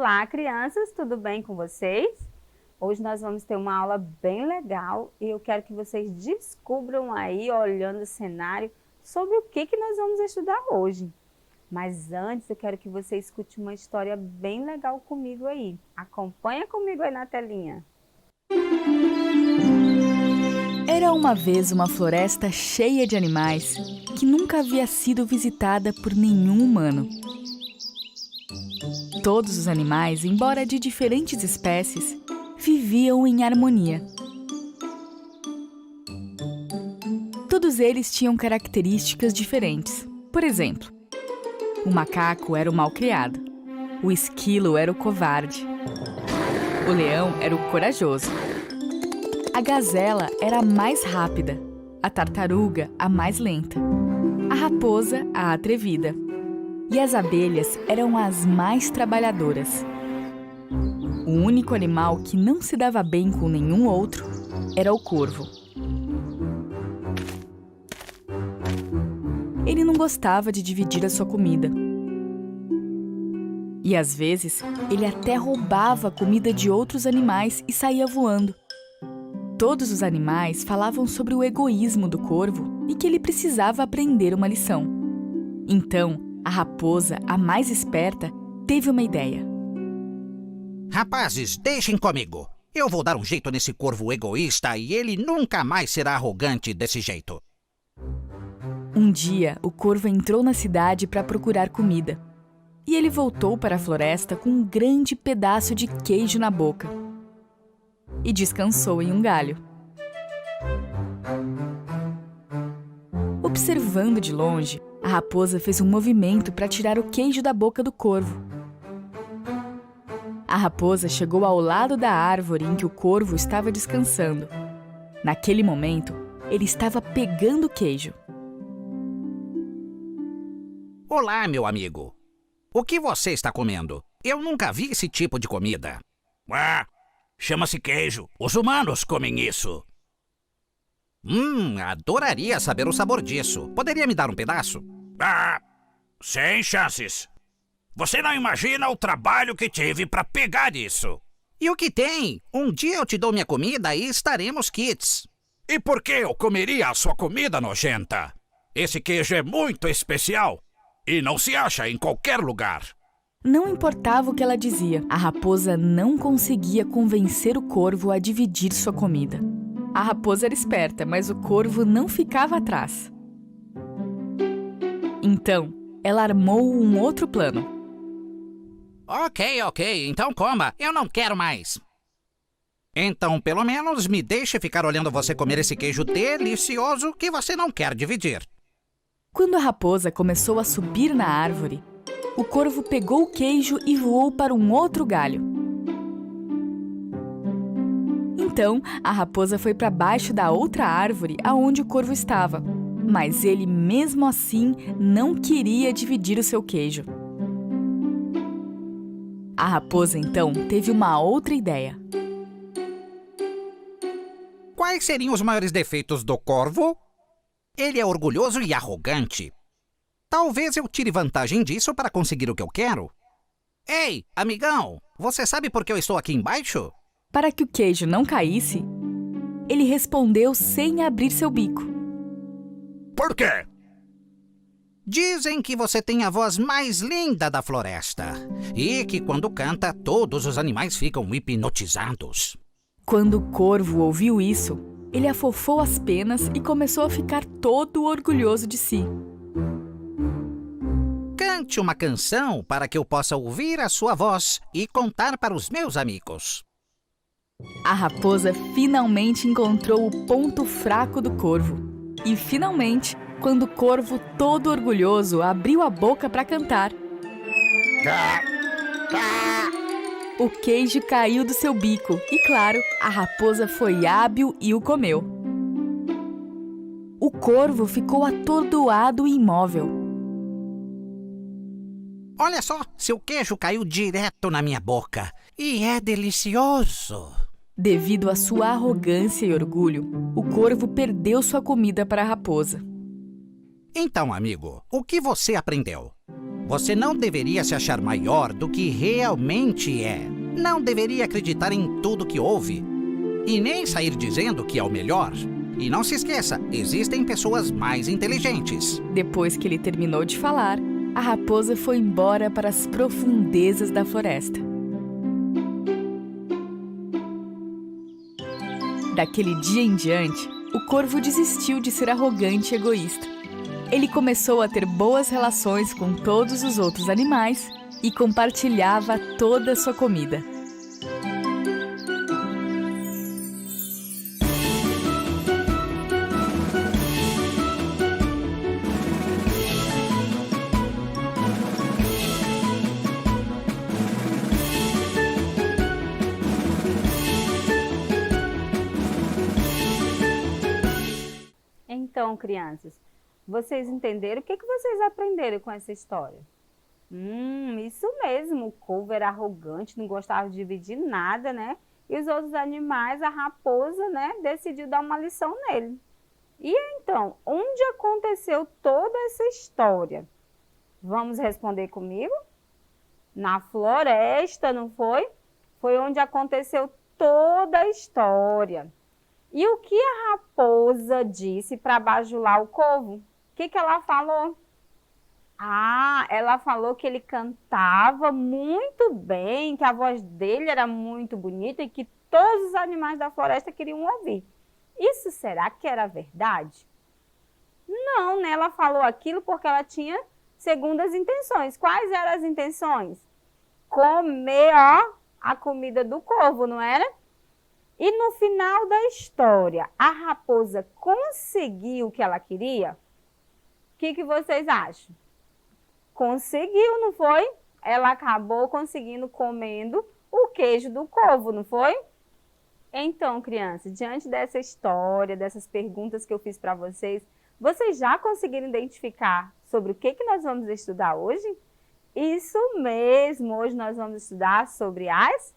Olá, crianças, tudo bem com vocês? Hoje nós vamos ter uma aula bem legal e eu quero que vocês descubram aí, olhando o cenário, sobre o que nós vamos estudar hoje. Mas antes eu quero que você escute uma história bem legal comigo aí. Acompanha comigo aí na telinha. Era uma vez uma floresta cheia de animais que nunca havia sido visitada por nenhum humano. Todos os animais, embora de diferentes espécies, viviam em harmonia. Todos eles tinham características diferentes. Por exemplo, o macaco era o malcriado, o esquilo era o covarde, o leão era o corajoso, a gazela era a mais rápida, a tartaruga a mais lenta, a raposa a atrevida e as abelhas eram as mais trabalhadoras. O único animal que não se dava bem com nenhum outro era o corvo. Ele não gostava de dividir a sua comida. E às vezes, ele até roubava a comida de outros animais e saía voando. Todos os animais falavam sobre o egoísmo do corvo e que ele precisava aprender uma lição. Então, a raposa, a mais esperta, teve uma ideia. Rapazes, deixem comigo. Eu vou dar um jeito nesse corvo egoísta e ele nunca mais será arrogante desse jeito. Um dia, o corvo entrou na cidade para procurar comida. E ele voltou para a floresta com um grande pedaço de queijo na boca. E descansou em um galho. Observando de longe, a raposa fez um movimento para tirar o queijo da boca do corvo. A raposa chegou ao lado da árvore em que o corvo estava descansando. Naquele momento, ele estava pegando o queijo. Olá, meu amigo. O que você está comendo? Eu nunca vi esse tipo de comida. Chama-se queijo. Os humanos comem isso. Adoraria saber o sabor disso. Poderia me dar um pedaço? Sem chances. Você não imagina o trabalho que tive para pegar isso. E o que tem? Um dia eu te dou minha comida e estaremos quites. E por que eu comeria a sua comida nojenta? Esse queijo é muito especial e não se acha em qualquer lugar. Não importava o que ela dizia, a raposa não conseguia convencer o corvo a dividir sua comida. A raposa era esperta, mas o corvo não ficava atrás. Então, ela armou um outro plano. Ok, então coma. Eu não quero mais. Então, pelo menos, me deixe ficar olhando você comer esse queijo delicioso que você não quer dividir. Quando a raposa começou a subir na árvore, o corvo pegou o queijo e voou para um outro galho. Então, a raposa foi para baixo da outra árvore aonde o corvo estava. Mas ele, mesmo assim, não queria dividir o seu queijo. A raposa, então, teve uma outra ideia. Quais seriam os maiores defeitos do corvo? Ele é orgulhoso e arrogante. Talvez eu tire vantagem disso para conseguir o que eu quero. Ei, amigão, você sabe por que eu estou aqui embaixo? Para que o queijo não caísse, ele respondeu sem abrir seu bico. Por quê? Dizem que você tem a voz mais linda da floresta e que quando canta, todos os animais ficam hipnotizados. Quando o corvo ouviu isso, ele afofou as penas e começou a ficar todo orgulhoso de si. Cante uma canção para que eu possa ouvir a sua voz e contar para os meus amigos. A raposa finalmente encontrou o ponto fraco do corvo. E finalmente, quando o corvo, todo orgulhoso, abriu a boca para cantar, o queijo caiu do seu bico e, claro, a raposa foi hábil e o comeu. O corvo ficou atordoado e imóvel. Olha só, seu queijo caiu direto na minha boca e é delicioso. Devido à sua arrogância e orgulho, o corvo perdeu sua comida para a raposa. Então, amigo, o que você aprendeu? Você não deveria se achar maior do que realmente é. Não deveria acreditar em tudo que ouve. E nem sair dizendo que é o melhor. E não se esqueça, existem pessoas mais inteligentes. Depois que ele terminou de falar, a raposa foi embora para as profundezas da floresta. Daquele dia em diante, o corvo desistiu de ser arrogante e egoísta. Ele começou a ter boas relações com todos os outros animais e compartilhava toda a sua comida. Então, crianças, vocês entenderam? O que vocês aprenderam com essa história? Isso mesmo, o corvo era arrogante, não gostava de dividir nada, né? E os outros animais, a raposa, né, decidiu dar uma lição nele. E então, onde aconteceu toda essa história? Vamos responder comigo? Na floresta, não foi? Foi onde aconteceu toda a história. E o que a raposa disse para bajular o corvo? O que ela falou? Ela falou que ele cantava muito bem, que a voz dele era muito bonita e que todos os animais da floresta queriam ouvir. Isso será que era verdade? Não, né? Ela falou aquilo porque ela tinha segundas intenções. Quais eram as intenções? Comer, a comida do corvo, não era? E no final da história, a raposa conseguiu o que ela queria? O que vocês acham? Conseguiu, não foi? Ela acabou conseguindo comendo o queijo do corvo, não foi? Então, crianças, diante dessa história, dessas perguntas que eu fiz para vocês já conseguiram identificar sobre o que nós vamos estudar hoje? Isso mesmo, hoje nós vamos estudar sobre as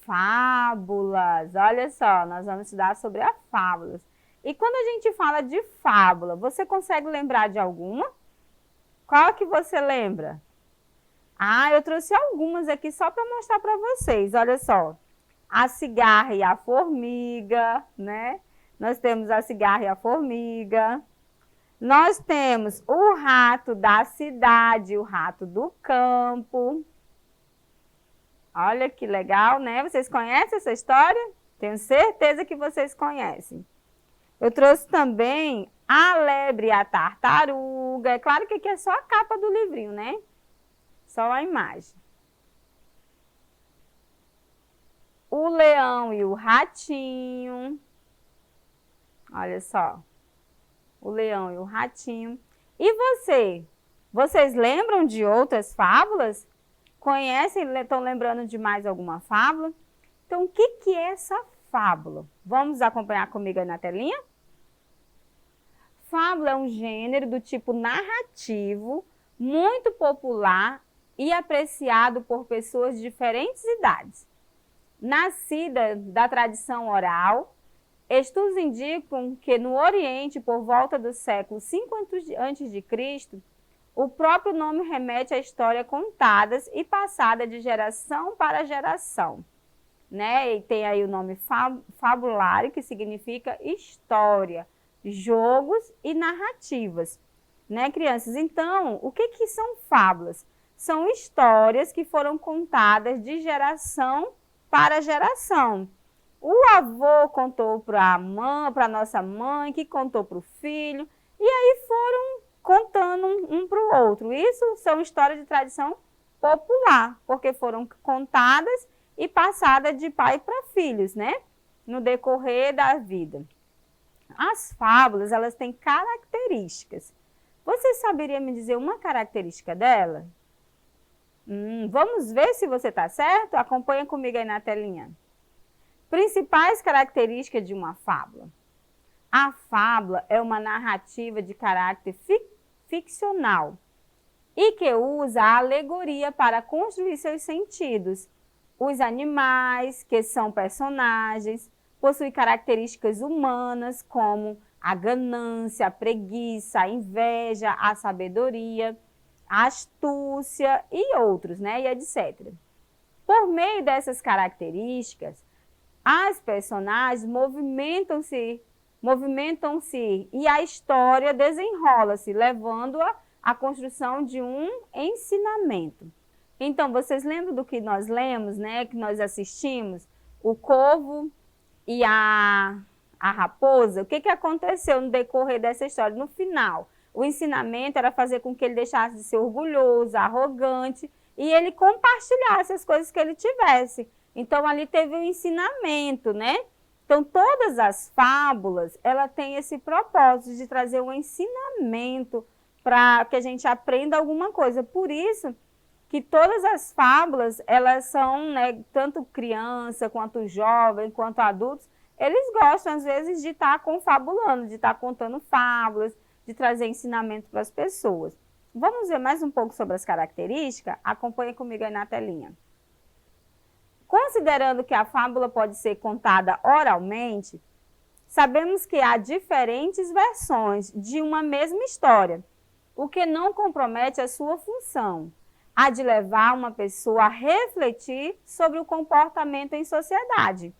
fábulas. Olha só, nós vamos estudar sobre as fábulas. E quando a gente fala de fábula, você consegue lembrar de alguma? Qual que você lembra? Eu trouxe algumas aqui só para mostrar para vocês. Olha só, a cigarra e a formiga, né? Nós temos a cigarra e a formiga. Nós temos o rato da cidade, o rato do campo. Olha que legal, né? Vocês conhecem essa história? Tenho certeza que vocês conhecem. Eu trouxe também a lebre e a tartaruga. É claro que aqui é só a capa do livrinho, né? Só a imagem. O leão e o ratinho. Olha só. O leão e o ratinho. E você? Vocês lembram de outras fábulas? Conhecem? Estão lembrando de mais alguma fábula? Então, o que é essa fábula? Vamos acompanhar comigo aí na telinha? Fábula é um gênero do tipo narrativo, muito popular e apreciado por pessoas de diferentes idades. Nascida da tradição oral, estudos indicam que no Oriente, por volta do século 5 a.C., o próprio nome remete a histórias contadas e passada de geração para geração, né? E tem aí o nome fabulário, que significa história, jogos e narrativas, né, crianças? Então, o que são fábulas? São histórias que foram contadas de geração para geração. O avô contou para a mãe, para a nossa mãe, que contou para o filho, e aí foram contando um para o outro. Isso são histórias de tradição popular, porque foram contadas e passadas de pai para filhos, né? No decorrer da vida. As fábulas, elas têm características. Você saberia me dizer uma característica dela? Vamos ver se você está certo? Acompanha comigo aí na telinha. Principais características de uma fábula. A fábula é uma narrativa de caráter ficcional e que usa a alegoria para construir seus sentidos. Os animais, que são personagens, possuem características humanas como a ganância, a preguiça, a inveja, a sabedoria. astúcia e outros, né? E etc. Por meio dessas características, as personagens movimentam-se e a história desenrola-se, levando-a à construção de um ensinamento. Então, vocês lembram do que nós lemos, né? Que nós assistimos? O corvo e a raposa. O que aconteceu no decorrer dessa história? No final, o ensinamento era fazer com que ele deixasse de ser orgulhoso, arrogante, e ele compartilhasse as coisas que ele tivesse. Então, ali teve um ensinamento, né? Então, todas as fábulas, ela tem esse propósito de trazer um ensinamento para que a gente aprenda alguma coisa. Por isso que todas as fábulas, elas são, né, tanto criança, quanto jovem, quanto adultos, eles gostam, às vezes, de estar confabulando, de estar contando fábulas, de trazer ensinamento para as pessoas. Vamos ver mais um pouco sobre as características? Acompanhe comigo aí na telinha. Considerando que a fábula pode ser contada oralmente, sabemos que há diferentes versões de uma mesma história, o que não compromete a sua função, a de levar uma pessoa a refletir sobre o comportamento em sociedade.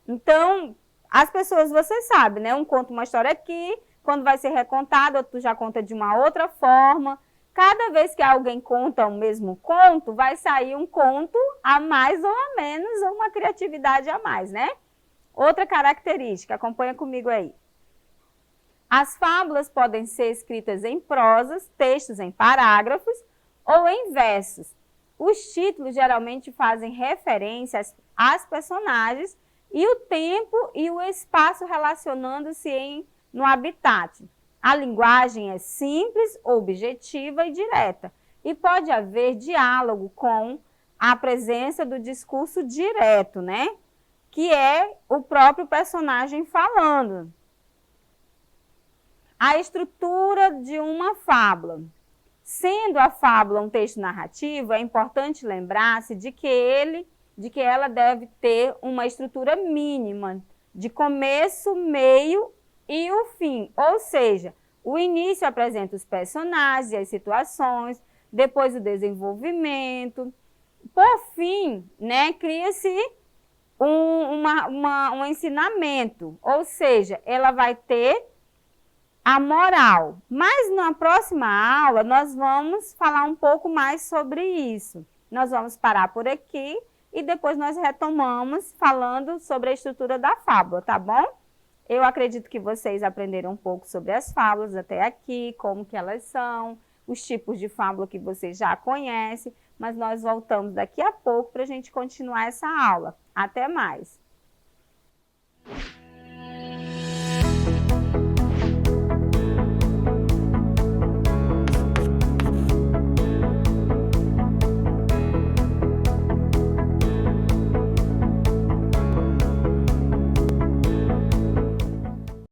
Então, as pessoas, você sabe, né? Um conta uma história aqui, quando vai ser recontado, outro já conta de uma outra forma. Cada vez que alguém conta o mesmo conto, vai sair um conto a mais ou a menos, ou uma criatividade a mais, né? Outra característica, acompanha comigo aí. As fábulas podem ser escritas em prosas, textos em parágrafos ou em versos. Os títulos geralmente fazem referência às personagens e o tempo e o espaço relacionando-se no habitat. A linguagem é simples, objetiva e direta, e pode haver diálogo com a presença do discurso direto, né? Que é o próprio personagem falando. A estrutura de uma fábula. Sendo a fábula um texto narrativo, é importante lembrar-se de que ela deve ter uma estrutura mínima de começo, meio e o fim. Ou seja, o início apresenta os personagens e as situações, depois o desenvolvimento. Por fim, né, cria-se um ensinamento, ou seja, ela vai ter a moral. Mas na próxima aula nós vamos falar um pouco mais sobre isso. Nós vamos parar por aqui e depois nós retomamos falando sobre a estrutura da fábula, tá bom? Eu acredito que vocês aprenderam um pouco sobre as fábulas até aqui, como que elas são, os tipos de fábula que vocês já conhecem, mas nós voltamos daqui a pouco para a gente continuar essa aula. Até mais!